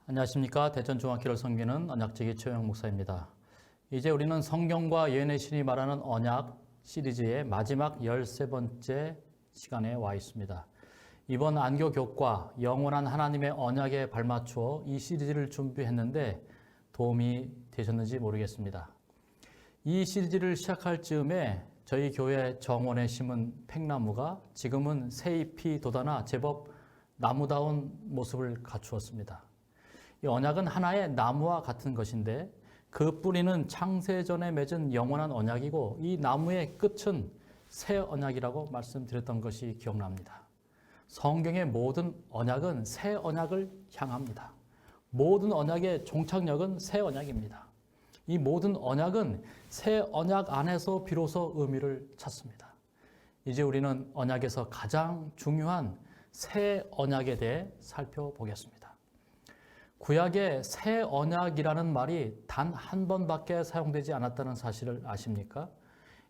안녕하십니까. 대전중앙교회를 섬기는 언약지기 최영 목사입니다. 이제 우리는 성경과 예언의 신이 말하는 언약 시리즈의 마지막 13번째 시간에 와 있습니다. 이번 안교 교과 영원한 하나님의 언약에 발맞추어 이 시리즈를 준비했는데 도움이 되셨는지 모르겠습니다. 이 시리즈를 시작할 즈음에 저희 교회 정원에 심은 팽나무가 지금은 새잎이 돋아나 제법 나무다운 모습을 갖추었습니다. 이 언약은 하나의 나무와 같은 것인데 그 뿌리는 창세전에 맺은 영원한 언약이고 이 나무의 끝은 새 언약이라고 말씀드렸던 것이 기억납니다. 성경의 모든 언약은 새 언약을 향합니다. 모든 언약의 종착역은 새 언약입니다. 이 모든 언약은 새 언약 안에서 비로소 의미를 찾습니다. 이제 우리는 언약에서 가장 중요한 새 언약에 대해 살펴보겠습니다. 구약의 새 언약이라는 말이 단 한 번밖에 사용되지 않았다는 사실을 아십니까?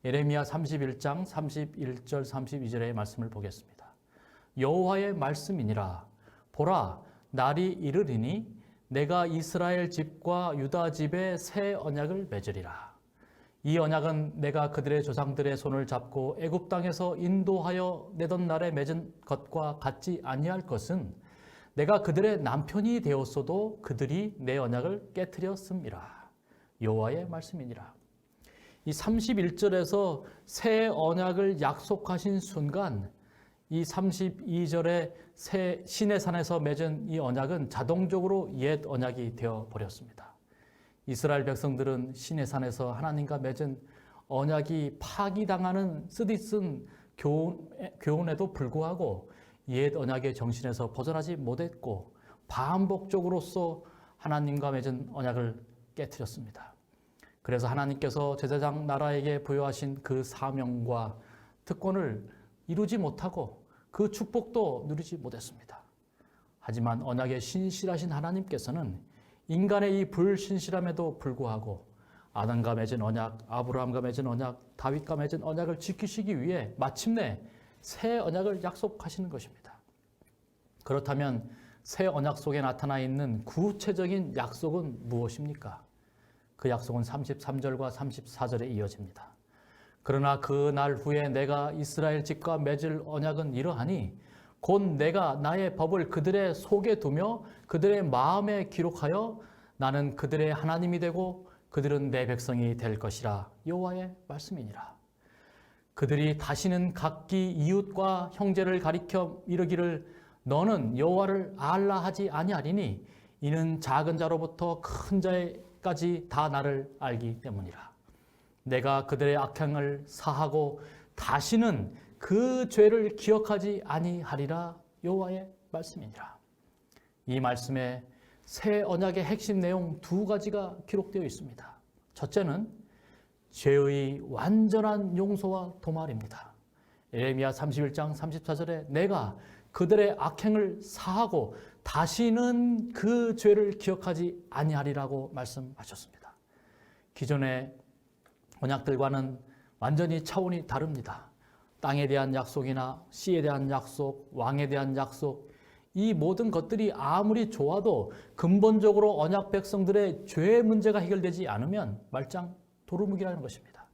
예레미야 31장 31절 32절의 말씀을 보겠습니다. 여호와의 말씀이니라. 보라, 날이 이르리니 내가 이스라엘 집과 유다 집에 새 언약을 맺으리라. 이 언약은 내가 그들의 조상들의 손을 잡고 애굽 땅에서 인도하여 내던 날에 맺은 것과 같지 아니할 것은 내가 그들의 남편이 되었어도 그들이 내 언약을 깨트렸음이라. 여호와의 말씀이니라. 이 31절에서 새 언약을 약속하신 순간 이 32절의 새 시내산에서 맺은 이 언약은 자동적으로 옛 언약이 되어 버렸습니다. 이스라엘 백성들은 시내산에서 하나님과 맺은 언약이 파기당하는 쓰디쓴 교훈에도 불구하고 옛 언약의 정신에서 벗어나지 못했고 반복적으로서 하나님과 맺은 언약을 깨트렸습니다. 그래서 하나님께서 제사장 나라에게 부여하신 그 사명과 특권을 이루지 못하고 그 축복도 누리지 못했습니다. 하지만 언약의 신실하신 하나님께서는 인간의 이 불신실함에도 불구하고 아담과 맺은 언약, 아브라함과 맺은 언약, 다윗과 맺은 언약을 지키시기 위해 마침내 새 언약을 약속하시는 것입니다. 그렇다면 새 언약 속에 나타나 있는 구체적인 약속은 무엇입니까? 그 약속은 33절과 34절에 이어집니다. 그러나 그 날 후에 내가 이스라엘 집과 맺을 언약은 이러하니 곧 내가 나의 법을 그들의 속에 두며 그들의 마음에 기록하여 나는 그들의 하나님이 되고 그들은 내 백성이 될 것이라. 여호와의 말씀이니라. 그들이 다시는 각기 이웃과 형제를 가리켜 이르기를 너는 여호와를 알라 하지 아니하리니 이는 작은 자로부터 큰 자까지 다 나를 알기 때문이라. 내가 그들의 악행을 사하고 다시는 그 죄를 기억하지 아니하리라. 여호와의 말씀이니라. 이 말씀에 새 언약의 핵심 내용 두 가지가 기록되어 있습니다. 첫째는 죄의 완전한 용서와 도말입니다. 예레미야 31장 34절에 내가 그들의 악행을 사하고 다시는 그 죄를 기억하지 아니하리라고 말씀하셨습니다. 기존의 언약들과는 완전히 차원이 다릅니다. 땅에 대한 약속이나 씨에 대한 약속, 왕에 대한 약속, 이 모든 것들이 아무리 좋아도 근본적으로 언약 백성들의 죄 문제가 해결되지 않으면 말짱 도루묵이라는 것입니다.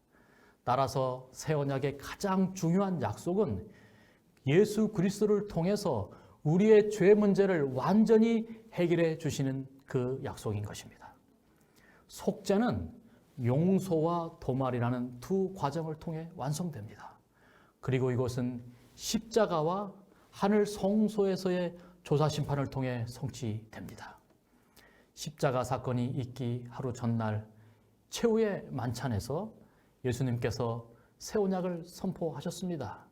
따라서 새 언약의 가장 중요한 약속은 예수 그리스도를 통해서 우리의 죄 문제를 완전히 해결해 주시는 그 약속인 것입니다. 속죄는 용서와 도말이라는 두 과정을 통해 완성됩니다. 그리고 이것은 십자가와 하늘 성소에서의 조사 심판을 통해 성취됩니다. 십자가 사건이 있기 하루 전날 최후의 만찬에서 예수님께서 새 언약을 선포하셨습니다.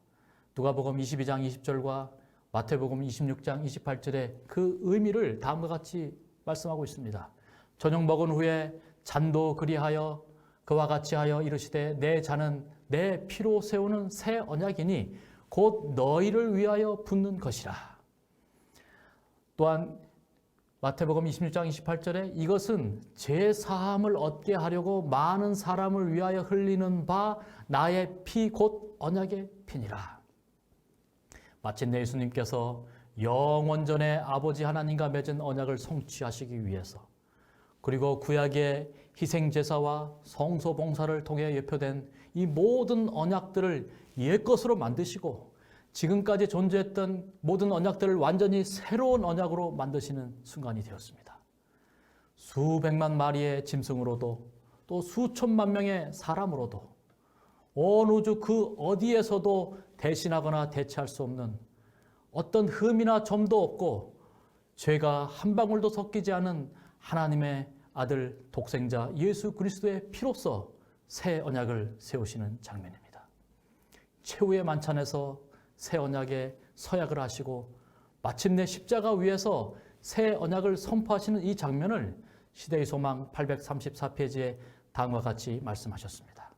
누가복음 22장 20절과 마태복음 26장 28절에 그 의미를 다음과 같이 말씀하고 있습니다. 저녁 먹은 후에 잔도 그리하여 그와 같이 하여 이르시되 내 잔은 내 피로 세우는 새 언약이니 곧 너희를 위하여 붓는 것이라. 또한 마태복음 26장 28절에 이것은 죄 사함을 얻게 하려고 많은 사람을 위하여 흘리는 바 나의 피 곧 언약의 피니라. 마침내 예수님께서 영원전에 아버지 하나님과 맺은 언약을 성취하시기 위해서, 그리고 구약의 희생제사와 성소봉사를 통해 예표된 이 모든 언약들을 옛것으로 만드시고 지금까지 존재했던 모든 언약들을 완전히 새로운 언약으로 만드시는 순간이 되었습니다. 수백만 마리의 짐승으로도 또 수천만 명의 사람으로도 온 우주 그 어디에서도 대신하거나 대체할 수 없는 어떤 흠이나 점도 없고 죄가 한 방울도 섞이지 않은 하나님의 아들 독생자 예수 그리스도의 피로써 새 언약을 세우시는 장면입니다. 최후의 만찬에서 새 언약의 서약을 하시고 마침내 십자가 위에서 새 언약을 선포하시는 이 장면을 시대의 소망 834페이지에 다음과 같이 말씀하셨습니다.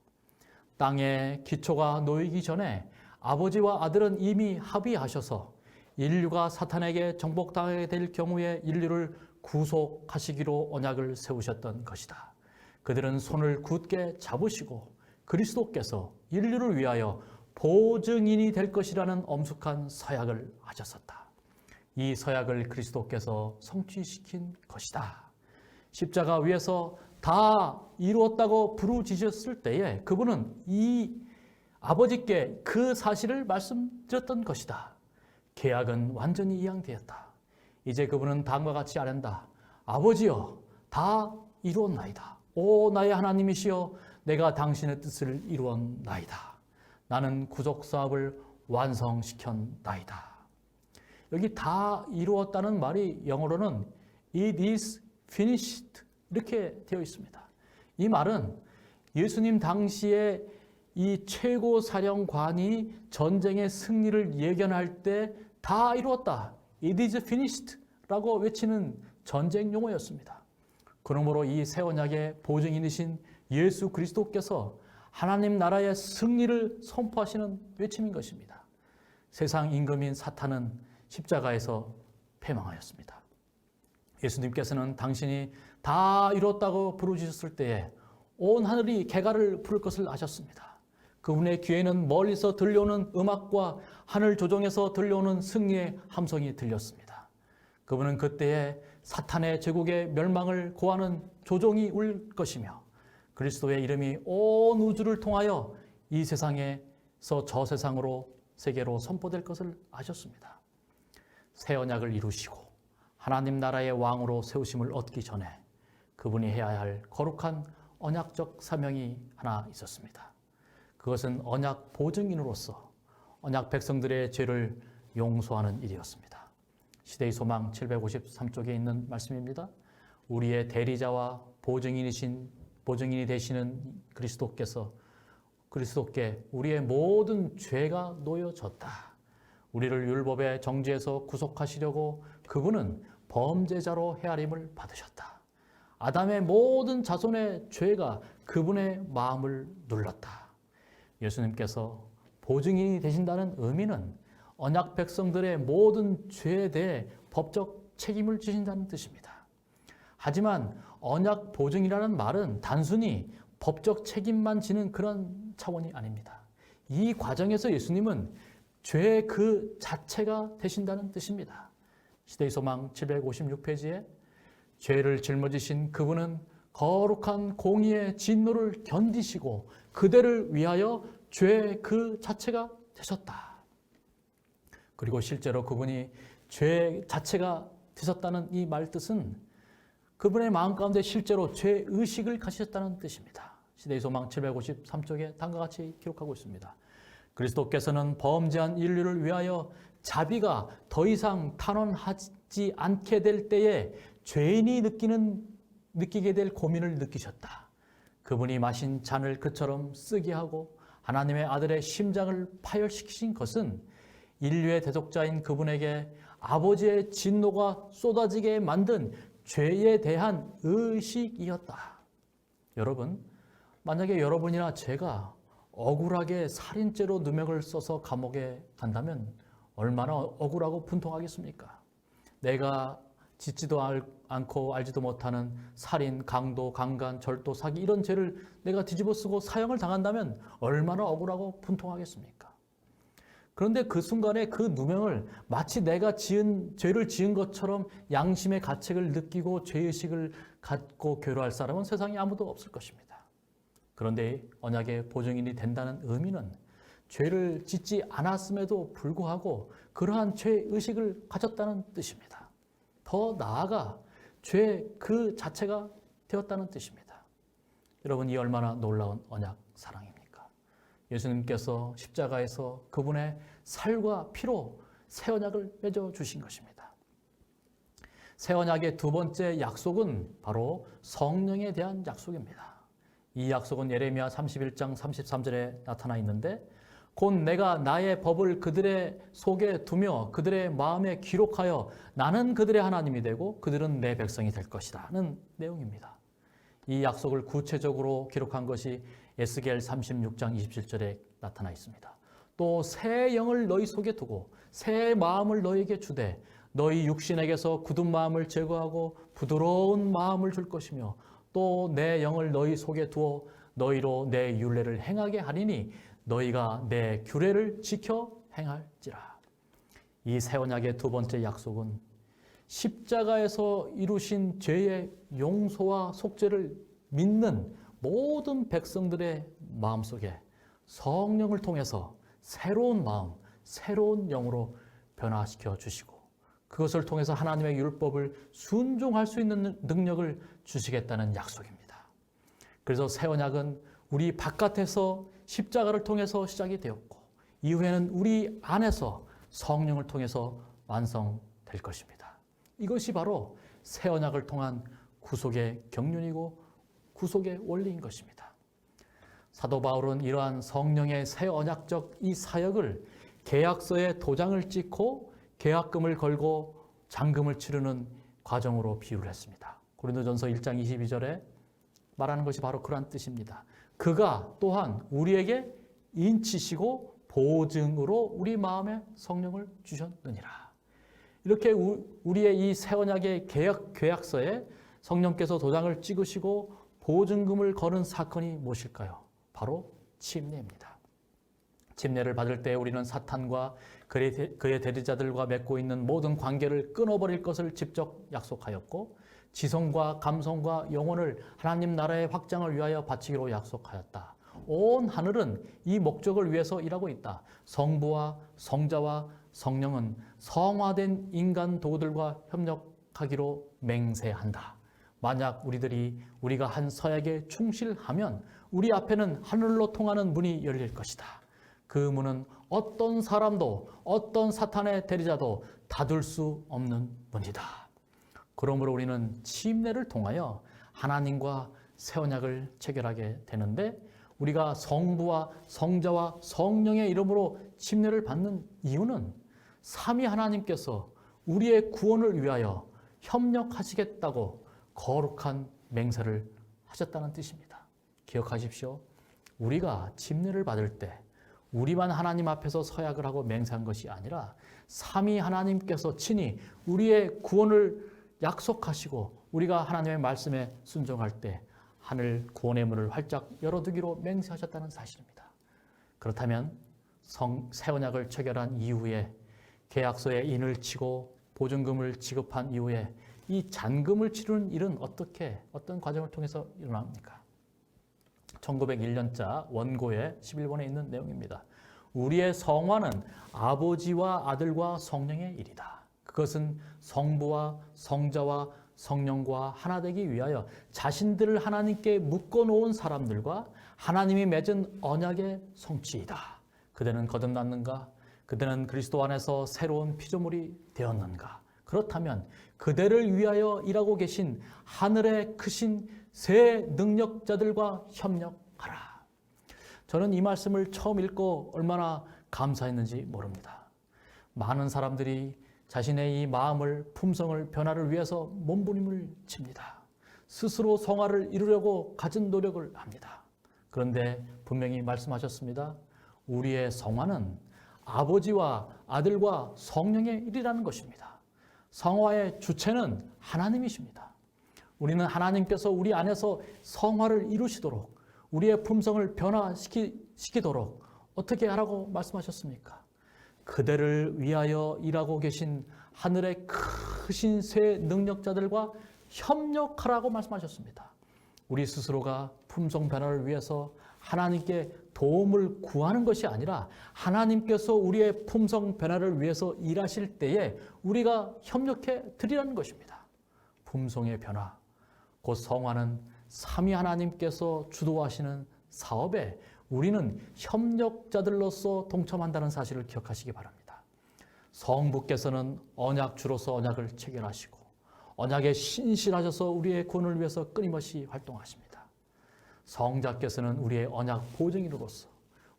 땅의 기초가 놓이기 전에 아버지와 아들은 이미 합의하셔서 인류가 사탄에게 정복당하게 될 경우에 인류를 구속하시기로 언약을 세우셨던 것이다. 그들은 손을 굳게 잡으시고 그리스도께서 인류를 위하여 보증인이 될 것이라는 엄숙한 서약을 하셨었다. 이 서약을 그리스도께서 성취시킨 것이다. 십자가 위에서 다 이루었다고 부르짖으셨을 때에 그분은 이 아버지께 그 사실을 말씀드렸던 것이다. 계약은 완전히 이행되었다. 이제 그분은 다음과 같이 아랜다. 아버지여, 다 이루었나이다. 오 나의 하나님이시여, 내가 당신의 뜻을 이루었나이다. 나는 구속 사업을 완성시켰나이다. 여기 다 이루었다는 말이 영어로는 It is finished 이렇게 되어 있습니다. 이 말은 예수님 당시에 이 최고 사령관이 전쟁의 승리를 예견할 때 다 이루었다. It is finished 라고 외치는 전쟁 용어였습니다. 그러므로 이 새 언약의 보증인이신 예수 그리스도께서 하나님 나라의 승리를 선포하시는 외침인 것입니다. 세상 임금인 사탄은 십자가에서 패망하였습니다. 예수님께서는 당신이 다 이뤘다고 부르짖었을 때에 온 하늘이 개가를 부를 것을 아셨습니다. 그분의 귀에는 멀리서 들려오는 음악과 하늘 조정에서 들려오는 승리의 함성이 들렸습니다. 그분은 그때에 사탄의 제국의 멸망을 고하는 조종이 울 것이며 그리스도의 이름이 온 우주를 통하여 이 세상에서 저 세상으로 세계로 선포될 것을 아셨습니다. 새 언약을 이루시고 하나님 나라의 왕으로 세우심을 얻기 전에 그분이 해야 할 거룩한 언약적 사명이 하나 있었습니다. 그것은 언약 보증인으로서 언약 백성들의 죄를 용서하는 일이었습니다. 시대의 소망 753쪽에 있는 말씀입니다. 우리의 대리자와 보증인이 되시는 그리스도께 우리의 모든 죄가 놓여졌다. 우리를 율법의 정죄에서 구속하시려고 그분은 범죄자로 헤아림을 받으셨다. 아담의 모든 자손의 죄가 그분의 마음을 눌렀다. 예수님께서 보증인이 되신다는 의미는 언약 백성들의 모든 죄에 대해 법적 책임을 지신다는 뜻입니다. 하지만 언약 보증이라는 말은 단순히 법적 책임만 지는 그런 차원이 아닙니다. 이 과정에서 예수님은 죄 그 자체가 되신다는 뜻입니다. 시대의 소망 756페이지에 죄를 짊어지신 그분은 거룩한 공의의 진노를 견디시고 그대를 위하여 죄 그 자체가 되셨다. 그리고 실제로 그분이 죄 자체가 되셨다는 이 말 뜻은 그분의 마음 가운데 실제로 죄의식을 가지셨다는 뜻입니다. 시대의 소망 753쪽에 다음과 같이 기록하고 있습니다. 그리스도께서는 범죄한 인류를 위하여 자비가 더 이상 탄원하지 않게 될 때에 죄인이 느끼게 될 고민을 느끼셨다. 그분이 마신 잔을 그처럼 쓰게 하고 하나님의 아들의 심장을 파열시키신 것은 인류의 대속자인 그분에게 아버지의 진노가 쏟아지게 만든 죄에 대한 의식이었다. 여러분, 만약에 여러분이나 제가 억울하게 살인죄로 누명을 써서 감옥에 간다면 얼마나 억울하고 분통하겠습니까? 내가 짓지도 않고 알지도 못하는 살인, 강도, 강간, 절도, 사기 이런 죄를 내가 뒤집어 쓰고 사형을 당한다면 얼마나 억울하고 분통하겠습니까? 그런데 그 순간에 그 누명을 마치 내가 죄를 지은 것처럼 양심의 가책을 느끼고 죄의식을 갖고 괴로워할 사람은 세상에 아무도 없을 것입니다. 그런데 언약의 보증인이 된다는 의미는 죄를 짓지 않았음에도 불구하고 그러한 죄의식을 가졌다는 뜻입니다. 더 나아가 죄 그 자체가 되었다는 뜻입니다. 여러분, 이 얼마나 놀라운 언약 사랑입니까? 예수님께서 십자가에서 그분의 살과 피로 새 언약을 맺어주신 것입니다. 새 언약의 두 번째 약속은 바로 성령에 대한 약속입니다. 이 약속은 예레미야 31장 33절에 나타나 있는데, 곧 내가 나의 법을 그들의 속에 두며 그들의 마음에 기록하여 나는 그들의 하나님이 되고 그들은 내 백성이 될 것이다 는 내용입니다. 이 약속을 구체적으로 기록한 것이 에스겔 36장 27절에 나타나 있습니다. 또 새 영을 너희 속에 두고 새 마음을 너희에게 주되 너희 육신에게서 굳은 마음을 제거하고 부드러운 마음을 줄 것이며 또 내 영을 너희 속에 두어 너희로 내 율례를 행하게 하리니 너희가 내 규례를 지켜 행할지라. 이 새 언약의 두 번째 약속은 십자가에서 이루신 죄의 용서와 속죄를 믿는 모든 백성들의 마음속에 성령을 통해서 새로운 마음, 새로운 영으로 변화시켜 주시고 그것을 통해서 하나님의 율법을 순종할 수 있는 능력을 주시겠다는 약속입니다. 그래서 새 언약은 우리 바깥에서 십자가를 통해서 시작이 되었고 이후에는 우리 안에서 성령을 통해서 완성될 것입니다. 이것이 바로 새 언약을 통한 구속의 경륜이고 구속의 원리인 것입니다. 사도 바울은 이러한 성령의 새 언약적 이 사역을 계약서에 도장을 찍고 계약금을 걸고 잔금을 치르는 과정으로 비유를 했습니다. 고린도전서 1장 22절에 말하는 것이 바로 그러한 뜻입니다. 그가 또한 우리에게 인치시고 보증으로 우리 마음에 성령을 주셨느니라. 이렇게 우리의 이 새 언약의 계약서에 성령께서 도장을 찍으시고 보증금을 거는 사건이 무엇일까요? 바로 침례입니다. 침례를 받을 때 우리는 사탄과 그의 대리자들과 맺고 있는 모든 관계를 끊어버릴 것을 직접 약속하였고 지성과 감성과 영혼을 하나님 나라의 확장을 위하여 바치기로 약속하였다. 온 하늘은 이 목적을 위해서 일하고 있다. 성부와 성자와 성령은 성화된 인간 도구들과 협력하기로 맹세한다. 만약 우리가 한 서약에 충실하면 우리 앞에는 하늘로 통하는 문이 열릴 것이다. 그 문은 어떤 사람도 어떤 사탄의 대리자도 닫을 수 없는 문이다. 그러므로 우리는 침례를 통하여 하나님과 새 언약을 체결하게 되는데 우리가 성부와 성자와 성령의 이름으로 침례를 받는 이유는 삼위 하나님께서 우리의 구원을 위하여 협력하시겠다고 거룩한 맹세를 하셨다는 뜻입니다. 기억하십시오. 우리가 침례를 받을 때 우리만 하나님 앞에서 서약을 하고 맹세한 것이 아니라 삼위 하나님께서 친히 우리의 구원을 약속하시고 우리가 하나님의 말씀에 순종할 때 하늘 구원의 문을 활짝 열어두기로 맹세하셨다는 사실입니다. 그렇다면 새 언약을 체결한 이후에 계약서에 인을 치고 보증금을 지급한 이후에 이 잔금을 치르는 일은 어떤 과정을 통해서 일어납니까? 1901년자 원고의 11번에 있는 내용입니다. 우리의 성화는 아버지와 아들과 성령의 일이다. 그것은 성부와 성자와 성령과 하나 되기 위하여 자신들을 하나님께 묶어놓은 사람들과 하나님이 맺은 언약의 성취이다. 그대는 거듭났는가? 그대는 그리스도 안에서 새로운 피조물이 되었는가? 그렇다면 그대를 위하여 일하고 계신 하늘의 크신 새 능력자들과 협력하라. 저는 이 말씀을 처음 읽고 얼마나 감사했는지 모릅니다. 많은 사람들이 자신의 이 마음을, 품성을, 변화를 위해서 몸부림을 칩니다. 스스로 성화를 이루려고 갖은 노력을 합니다. 그런데 분명히 말씀하셨습니다. 우리의 성화는 아버지와 아들과 성령의 일이라는 것입니다. 성화의 주체는 하나님이십니다. 우리는 하나님께서 우리 안에서 성화를 이루시도록 우리의 품성을 변화시키도록 어떻게 하라고 말씀하셨습니까? 그대를 위하여 일하고 계신 하늘의 크신 새 능력자들과 협력하라고 말씀하셨습니다. 우리 스스로가 품성 변화를 위해서 하나님께 도움을 구하는 것이 아니라 하나님께서 우리의 품성 변화를 위해서 일하실 때에 우리가 협력해 드리라는 것입니다. 품성의 변화, 곧 성화는 삼위 하나님께서 주도하시는 사업에 우리는 협력자들로서 동참한다는 사실을 기억하시기 바랍니다. 성부께서는 언약주로서 언약을 체결하시고 언약에 신실하셔서 우리의 구원을 위해서 끊임없이 활동하십니다. 성자께서는 우리의 언약 보증인으로서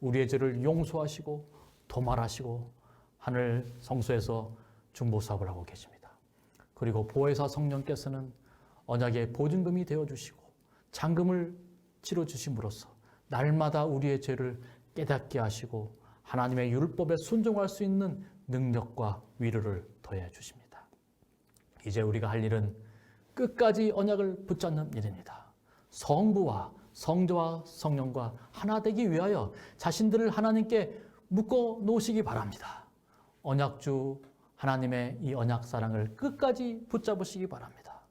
우리의 죄를 용서하시고 도말하시고 하늘 성소에서 중보사업을 하고 계십니다. 그리고 보혜사 성령께서는 언약의 보증금이 되어주시고 잔금을 치러주심으로써 날마다 우리의 죄를 깨닫게 하시고 하나님의 율법에 순종할 수 있는 능력과 위로를 더해 주십니다. 이제 우리가 할 일은 끝까지 언약을 붙잡는 일입니다. 성부와 성자와 성령과 하나 되기 위하여 자신들을 하나님께 묶어 놓으시기 바랍니다. 언약주 하나님의 이 언약 사랑을 끝까지 붙잡으시기 바랍니다.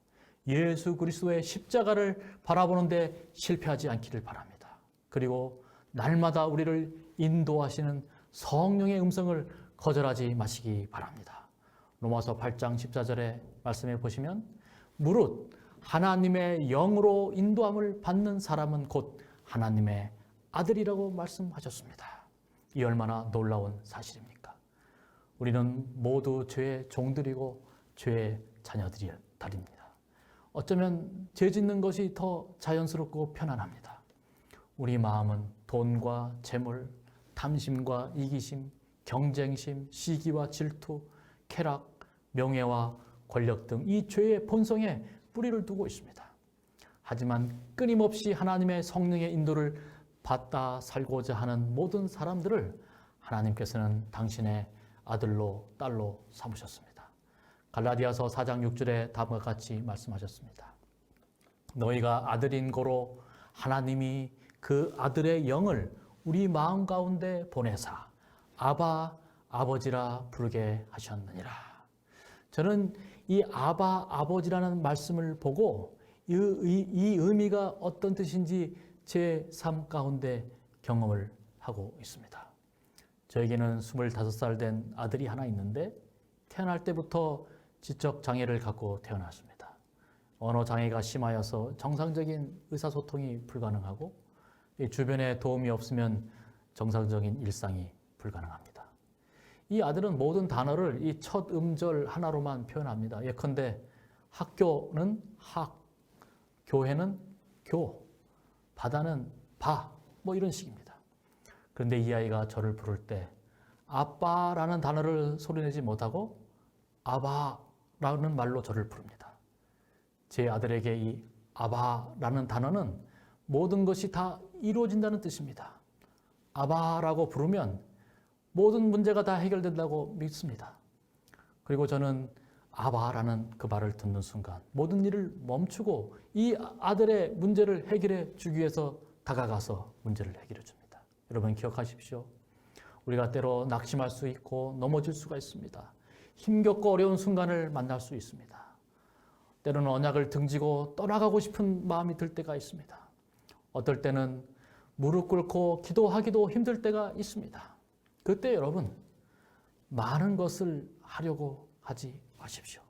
예수 그리스도의 십자가를 바라보는데 실패하지 않기를 바랍니다. 그리고 날마다 우리를 인도하시는 성령의 음성을 거절하지 마시기 바랍니다. 로마서 8장 14절의 말씀에 보시면 무릇 하나님의 영으로 인도함을 받는 사람은 곧 하나님의 아들이라고 말씀하셨습니다. 이 얼마나 놀라운 사실입니까? 우리는 모두 죄의 종들이고 죄의 자녀들입니다. 어쩌면 죄 짓는 것이 더 자연스럽고 편안합니다. 우리 마음은 돈과 재물, 탐심과 이기심, 경쟁심, 시기와 질투, 쾌락, 명예와 권력 등 이 죄의 본성에 뿌리를 두고 있습니다. 하지만 끊임없이 하나님의 성령의 인도를 받다 살고자 하는 모든 사람들을 하나님께서는 당신의 아들로 딸로 삼으셨습니다. 갈라디아서 4장 6절에 다음과 같이 말씀하셨습니다. 너희가 아들인 고로 하나님이 그 아들의 영을 우리 마음 가운데 보내사 아바 아버지라 부르게 하셨느니라. 저는 이 아바 아버지라는 말씀을 보고 이 의미가 어떤 뜻인지 제 삶 가운데 경험을 하고 있습니다. 저에게는 25살 된 아들이 하나 있는데 태어날 때부터 지적 장애를 갖고 태어났습니다. 언어 장애가 심하여서 정상적인 의사소통이 불가능하고 주변에 도움이 없으면 정상적인 일상이 불가능합니다. 이 아들은 모든 단어를 이 첫 음절 하나로만 표현합니다. 예컨대 학교는 학, 교회는 교, 바다는 바, 뭐 이런 식입니다. 그런데 이 아이가 저를 부를 때 아빠라는 단어를 소리내지 못하고 아바라는 말로 저를 부릅니다. 제 아들에게 이 아바라는 단어는 모든 것이 다 이루어진다는 뜻입니다. 아바라고 부르면 모든 문제가 다 해결된다고 믿습니다. 그리고 저는 아바라는 그 말을 듣는 순간 모든 일을 멈추고 이 아들의 문제를 해결해 주기 위해서 다가가서 문제를 해결해 줍니다. 여러분 기억하십시오. 우리가 때로 낙심할 수 있고 넘어질 수가 있습니다. 힘겹고 어려운 순간을 만날 수 있습니다. 때로는 언약을 등지고 떠나가고 싶은 마음이 들 때가 있습니다. 어떨 때는 무릎 꿇고 기도하기도 힘들 때가 있습니다. 그때 여러분 많은 것을 하려고 하지 마십시오.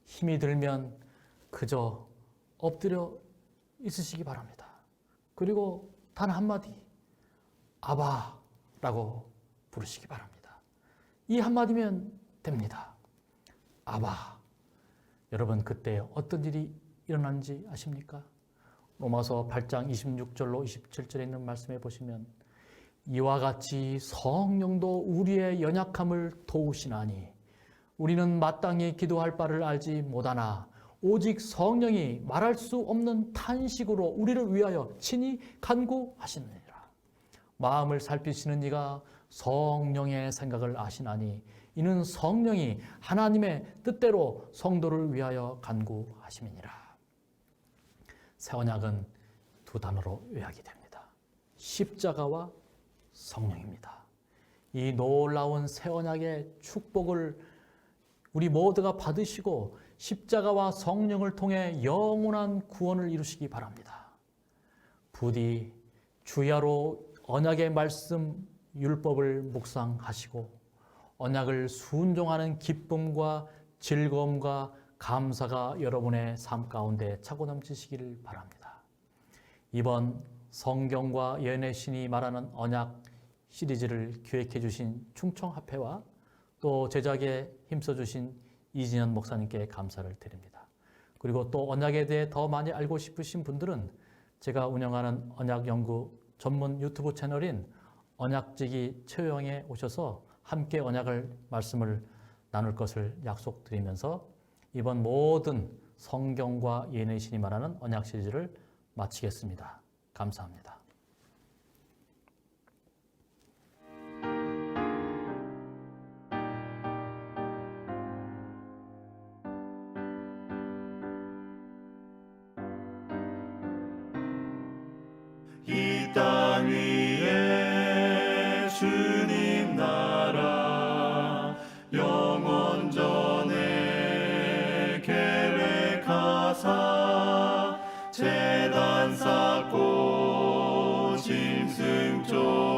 힘이 들면 그저 엎드려 있으시기 바랍니다. 그리고 단 한마디 아바라고 부르시기 바랍니다. 이 한마디면 됩니다. 아바. 여러분 그때 어떤 일이 일어나는지 아십니까? 로마서 8장 26절로 27절에 있는 말씀에 보시면 이와 같이 성령도 우리의 연약함을 도우시나니 우리는 마땅히 기도할 바를 알지 못하나 오직 성령이 말할 수 없는 탄식으로 우리를 위하여 친히 간구하시느니라. 마음을 살피시는 이가 성령의 생각을 아시나니 이는 성령이 하나님의 뜻대로 성도를 위하여 간구하심이니라. 새 언약은 두 단어로 요약이 됩니다. 십자가와 성령입니다. 이 놀라운 새 언약의 축복을 우리 모두가 받으시고 십자가와 성령을 통해 영원한 구원을 이루시기 바랍니다. 부디 주야로 언약의 말씀 율법을 묵상하시고 언약을 순종하는 기쁨과 즐거움과 감사가 여러분의 삶 가운데 차고 넘치시기를 바랍니다. 이번 성경과 예언의 신이 말하는 언약 시리즈를 기획해 주신 충청합회와 또 제작에 힘써 주신 이진현 목사님께 감사를 드립니다. 그리고 또 언약에 대해 더 많이 알고 싶으신 분들은 제가 운영하는 언약 연구 전문 유튜브 채널인 언약지기 최호영에 오셔서 함께 언약을 말씀을 나눌 것을 약속드리면서 이번 모든 성경과 예언의 신이 말하는 언약 시리즈를 마치겠습니다. 감사합니다. 이 땅 위에 주님 나라 영원 전에 계획하사 재단 쌓고 짐승 쫓